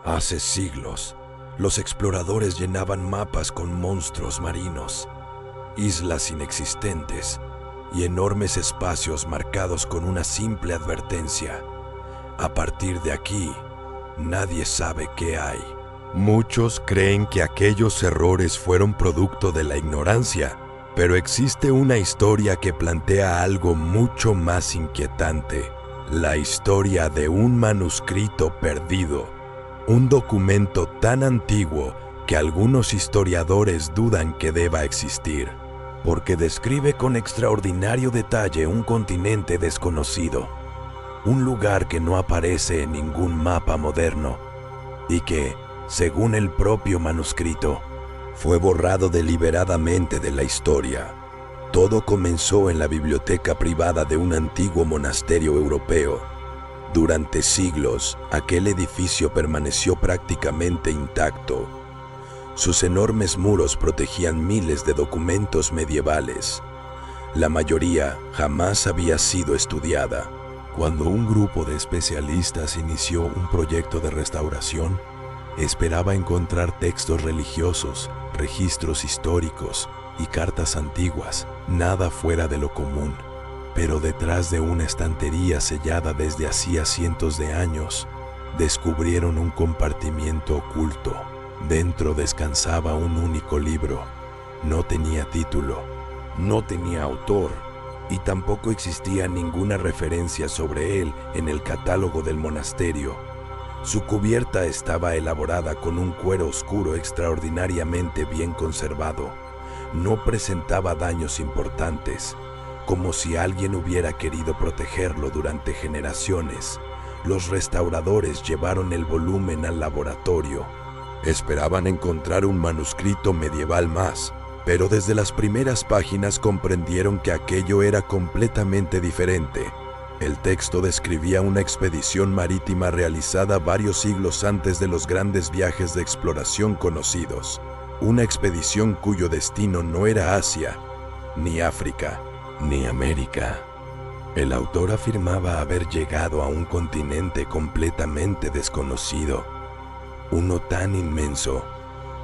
Hace siglos, los exploradores llenaban mapas con monstruos marinos, islas inexistentes y enormes espacios marcados con una simple advertencia. A partir de aquí, nadie sabe qué hay. Muchos creen que aquellos errores fueron producto de la ignorancia, pero existe una historia que plantea algo mucho más inquietante. La historia de un manuscrito perdido, un documento tan antiguo que algunos historiadores dudan que deba existir, porque describe con extraordinario detalle un continente desconocido, un lugar que no aparece en ningún mapa moderno y que, según el propio manuscrito, fue borrado deliberadamente de la historia. Todo comenzó en la biblioteca privada de un antiguo monasterio europeo. Durante siglos, aquel edificio permaneció prácticamente intacto. Sus enormes muros protegían miles de documentos medievales. La mayoría jamás había sido estudiada. Cuando un grupo de especialistas inició un proyecto de restauración, esperaba encontrar textos religiosos, registros históricos y cartas antiguas, nada fuera de lo común. Pero detrás de una estantería sellada desde hacía cientos de años, descubrieron un compartimiento oculto. Dentro descansaba un único libro. No tenía título, no tenía autor y tampoco existía ninguna referencia sobre él en el catálogo del monasterio. Su cubierta estaba elaborada con un cuero oscuro extraordinariamente bien conservado. No presentaba daños importantes, como si alguien hubiera querido protegerlo durante generaciones. Los restauradores llevaron el volumen al laboratorio. Esperaban encontrar un manuscrito medieval más, pero desde las primeras páginas comprendieron que aquello era completamente diferente. El texto describía una expedición marítima realizada varios siglos antes de los grandes viajes de exploración conocidos. Una expedición cuyo destino no era Asia, ni África, ni América. El autor afirmaba haber llegado a un continente completamente desconocido, uno tan inmenso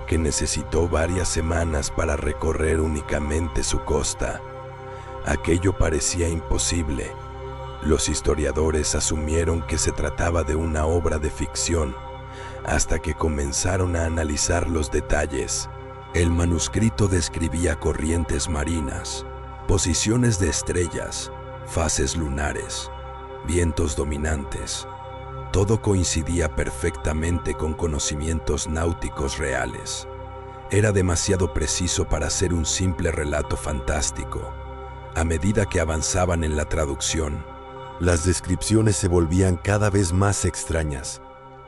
que necesitó varias semanas para recorrer únicamente su costa. Aquello parecía imposible. Los historiadores asumieron que se trataba de una obra de ficción, hasta que comenzaron a analizar los detalles. El manuscrito describía corrientes marinas, posiciones de estrellas, fases lunares, vientos dominantes. Todo coincidía perfectamente con conocimientos náuticos reales. Era demasiado preciso para ser un simple relato fantástico. A medida que avanzaban en la traducción, las descripciones se volvían cada vez más extrañas.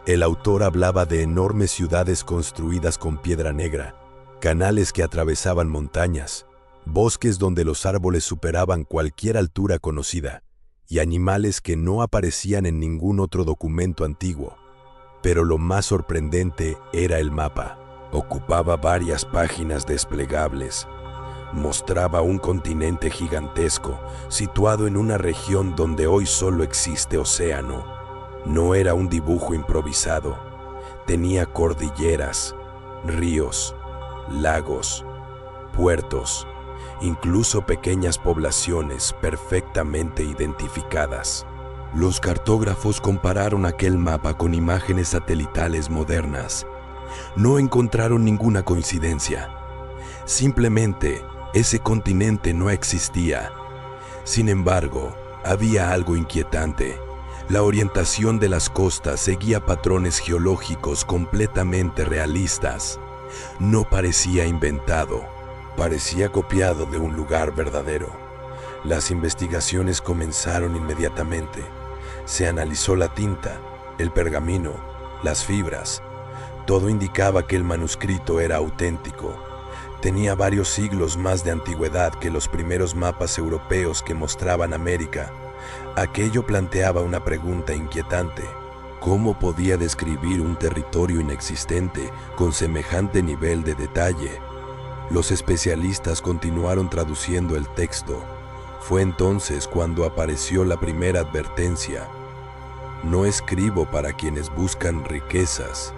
El autor hablaba de enormes ciudades construidas con piedra negra, canales que atravesaban montañas, bosques donde los árboles superaban cualquier altura conocida, y animales que no aparecían en ningún otro documento antiguo. Pero lo más sorprendente era el mapa. Ocupaba varias páginas desplegables. Mostraba un continente gigantesco, situado en una región donde hoy solo existe océano. No era un dibujo improvisado. Tenía cordilleras, ríos, lagos, puertos, incluso pequeñas poblaciones perfectamente identificadas. Los cartógrafos compararon aquel mapa con imágenes satelitales modernas. No encontraron ninguna coincidencia. Simplemente, ese continente no existía. Sin embargo, había algo inquietante. La orientación de las costas seguía patrones geológicos completamente realistas. No parecía inventado, parecía copiado de un lugar verdadero. Las investigaciones comenzaron inmediatamente. Se analizó la tinta, el pergamino, las fibras. Todo indicaba que el manuscrito era auténtico. Tenía varios siglos más de antigüedad que los primeros mapas europeos que mostraban América. Aquello planteaba una pregunta inquietante. ¿Cómo podía describir un territorio inexistente con semejante nivel de detalle? Los especialistas continuaron traduciendo el texto. Fue entonces cuando apareció la primera advertencia. No escribo para quienes buscan riquezas,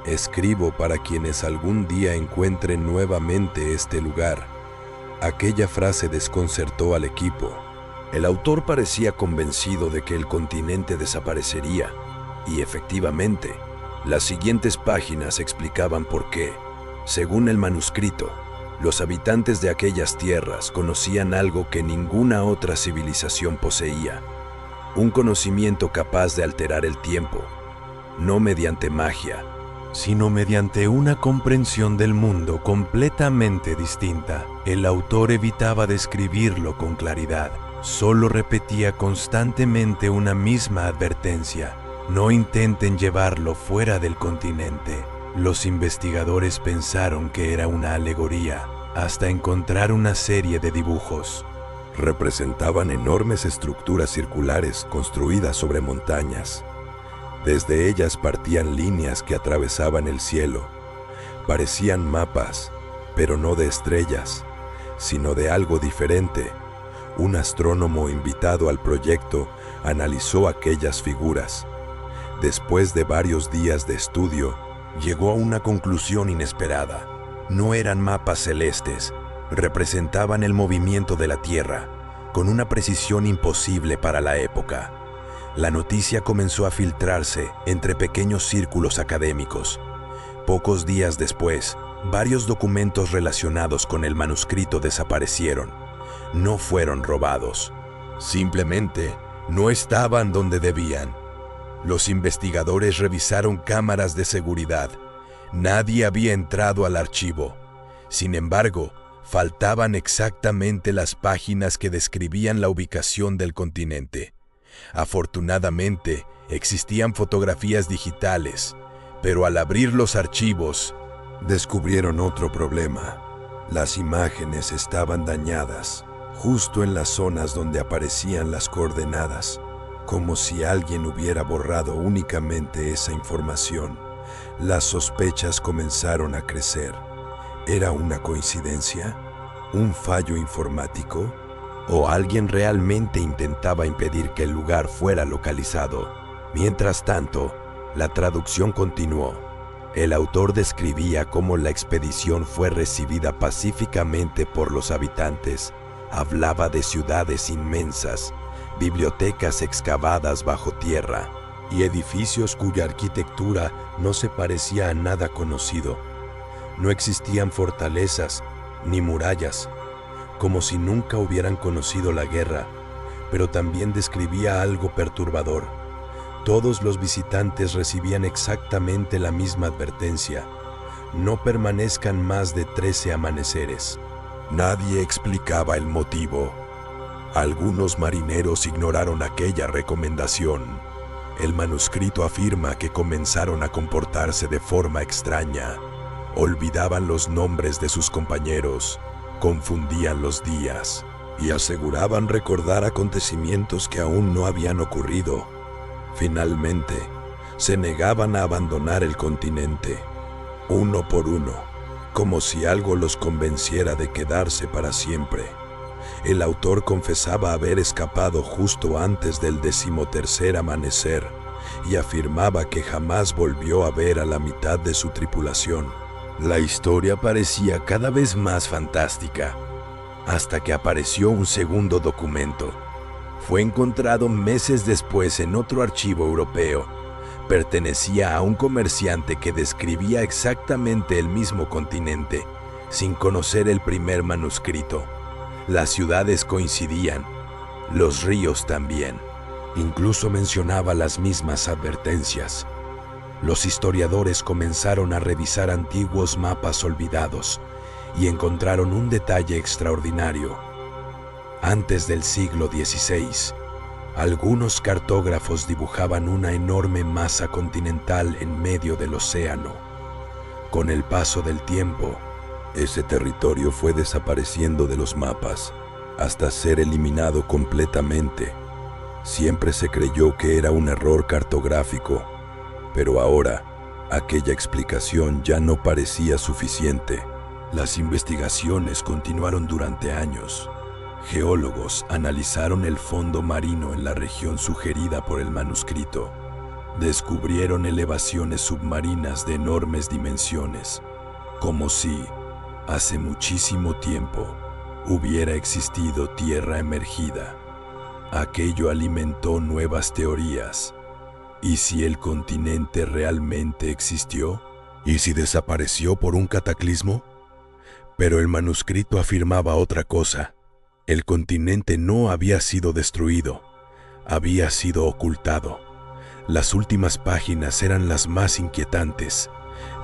Escribo para quienes algún día encuentren nuevamente este lugar. Aquella frase desconcertó al equipo. El autor parecía convencido de que el continente desaparecería, y efectivamente, las siguientes páginas explicaban por qué. Según el manuscrito, los habitantes de aquellas tierras conocían algo que ninguna otra civilización poseía, un conocimiento capaz de alterar el tiempo, no mediante magia, sino mediante una comprensión del mundo completamente distinta. El autor evitaba describirlo con claridad, solo repetía constantemente una misma advertencia: no intenten llevarlo fuera del continente. Los investigadores pensaron que era una alegoría, hasta encontrar una serie de dibujos. Representaban enormes estructuras circulares construidas sobre montañas. Desde ellas partían líneas que atravesaban el cielo. Parecían mapas, pero no de estrellas, sino de algo diferente. Un astrónomo invitado al proyecto analizó aquellas figuras. Después de varios días de estudio, llegó a una conclusión inesperada. No eran mapas celestes, representaban el movimiento de la Tierra, con una precisión imposible para la época. La noticia comenzó a filtrarse entre pequeños círculos académicos. Pocos días después, varios documentos relacionados con el manuscrito desaparecieron. No fueron robados. Simplemente no estaban donde debían. Los investigadores revisaron cámaras de seguridad. Nadie había entrado al archivo. Sin embargo, faltaban exactamente las páginas que describían la ubicación del continente. Afortunadamente, existían fotografías digitales, pero al abrir los archivos, descubrieron otro problema. Las imágenes estaban dañadas, justo en las zonas donde aparecían las coordenadas, como si alguien hubiera borrado únicamente esa información. Las sospechas comenzaron a crecer. ¿Era una coincidencia? ¿Un fallo informático? ¿O alguien realmente intentaba impedir que el lugar fuera localizado? Mientras tanto, la traducción continuó. El autor describía cómo la expedición fue recibida pacíficamente por los habitantes. Hablaba de ciudades inmensas, bibliotecas excavadas bajo tierra y edificios cuya arquitectura no se parecía a nada conocido. No existían fortalezas ni murallas, como si nunca hubieran conocido la guerra, pero también describía algo perturbador. Todos los visitantes recibían exactamente la misma advertencia: no permanezcan más de 13 amaneceres. Nadie explicaba el motivo. Algunos marineros ignoraron aquella recomendación. El manuscrito afirma que comenzaron a comportarse de forma extraña. Olvidaban los nombres de sus compañeros, confundían los días y aseguraban recordar acontecimientos que aún no habían ocurrido. Finalmente, se negaban a abandonar el continente, uno por uno, como si algo los convenciera de quedarse para siempre. El autor confesaba haber escapado justo antes del 13º amanecer y afirmaba que jamás volvió a ver a la mitad de su tripulación. La historia parecía cada vez más fantástica, hasta que apareció un segundo documento. Fue encontrado meses después en otro archivo europeo. Pertenecía a un comerciante que describía exactamente el mismo continente, sin conocer el primer manuscrito. Las ciudades coincidían, los ríos también. Incluso mencionaba las mismas advertencias. Los historiadores comenzaron a revisar antiguos mapas olvidados y encontraron un detalle extraordinario. Antes del siglo XVI, algunos cartógrafos dibujaban una enorme masa continental en medio del océano. Con el paso del tiempo, ese territorio fue desapareciendo de los mapas hasta ser eliminado completamente. Siempre se creyó que era un error cartográfico, pero ahora aquella explicación ya no parecía suficiente. Las investigaciones continuaron durante años. Geólogos analizaron el fondo marino en la región sugerida por el manuscrito. descubrieron elevaciones submarinas de enormes dimensiones, como si, hace muchísimo tiempo, hubiera existido tierra emergida. Aquello alimentó nuevas teorías. ¿Y si el continente realmente existió? ¿Y si desapareció por un cataclismo? Pero el manuscrito afirmaba otra cosa. El continente no había sido destruido, había sido ocultado. Las últimas páginas eran las más inquietantes.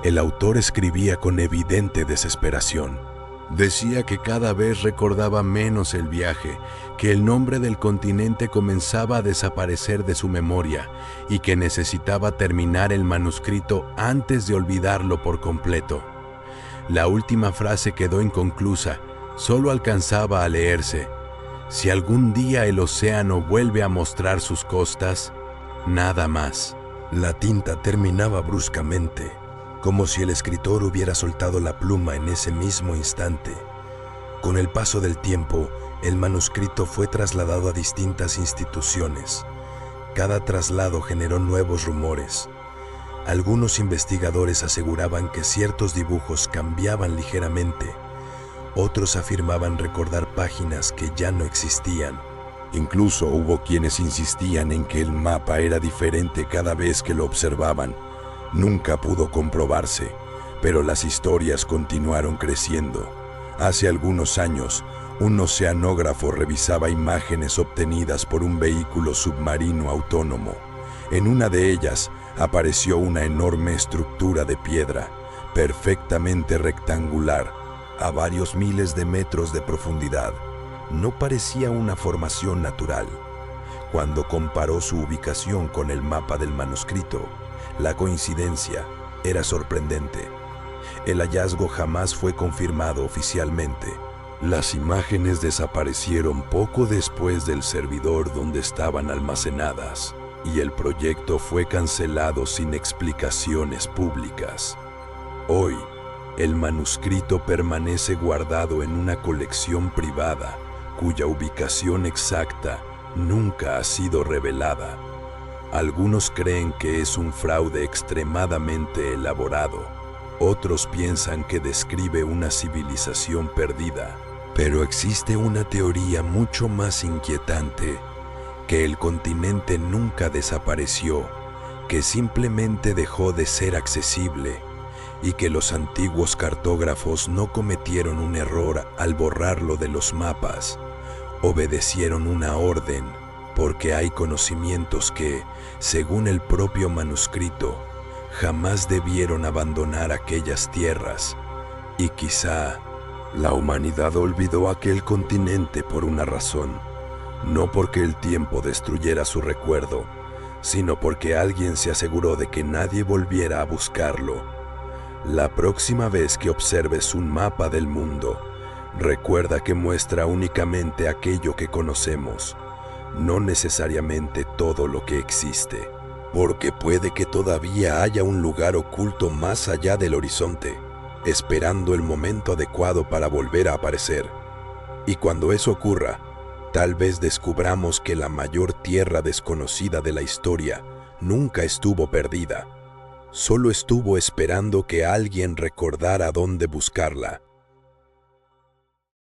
El autor escribía con evidente desesperación. Decía que cada vez recordaba menos el viaje, que el nombre del continente comenzaba a desaparecer de su memoria y que necesitaba terminar el manuscrito antes de olvidarlo por completo. La última frase quedó inconclusa, solo alcanzaba a leerse: si algún día el océano vuelve a mostrar sus costas, nada más. La tinta terminaba bruscamente, como si el escritor hubiera soltado la pluma en ese mismo instante. Con el paso del tiempo, el manuscrito fue trasladado a distintas instituciones. Cada traslado generó nuevos rumores. Algunos investigadores aseguraban que ciertos dibujos cambiaban ligeramente. Otros afirmaban recordar páginas que ya no existían. Incluso hubo quienes insistían en que el mapa era diferente cada vez que lo observaban. Nunca pudo comprobarse, pero las historias continuaron creciendo. Hace algunos años, un oceanógrafo revisaba imágenes obtenidas por un vehículo submarino autónomo. En una de ellas apareció una enorme estructura de piedra, perfectamente rectangular, a varios miles de metros de profundidad. No parecía una formación natural. Cuando comparó su ubicación con el mapa del manuscrito, la coincidencia era sorprendente. El hallazgo jamás fue confirmado oficialmente. Las imágenes desaparecieron poco después del servidor donde estaban almacenadas, y el proyecto fue cancelado sin explicaciones públicas. Hoy, el manuscrito permanece guardado en una colección privada, cuya ubicación exacta nunca ha sido revelada. Algunos creen que es un fraude extremadamente elaborado. Otros piensan que describe una civilización perdida. Pero existe una teoría mucho más inquietante, que el continente nunca desapareció, que simplemente dejó de ser accesible y que los antiguos cartógrafos no cometieron un error al borrarlo de los mapas. Obedecieron una orden, porque hay conocimientos que, según el propio manuscrito, jamás debieron abandonar aquellas tierras, y quizá la humanidad olvidó aquel continente por una razón, no porque el tiempo destruyera su recuerdo, sino porque alguien se aseguró de que nadie volviera a buscarlo. La próxima vez que observes un mapa del mundo, recuerda que muestra únicamente aquello que conocemos, no necesariamente todo lo que existe, porque puede que todavía haya un lugar oculto más allá del horizonte, esperando el momento adecuado para volver a aparecer. Y cuando eso ocurra, tal vez descubramos que la mayor tierra desconocida de la historia nunca estuvo perdida, solo estuvo esperando que alguien recordara dónde buscarla.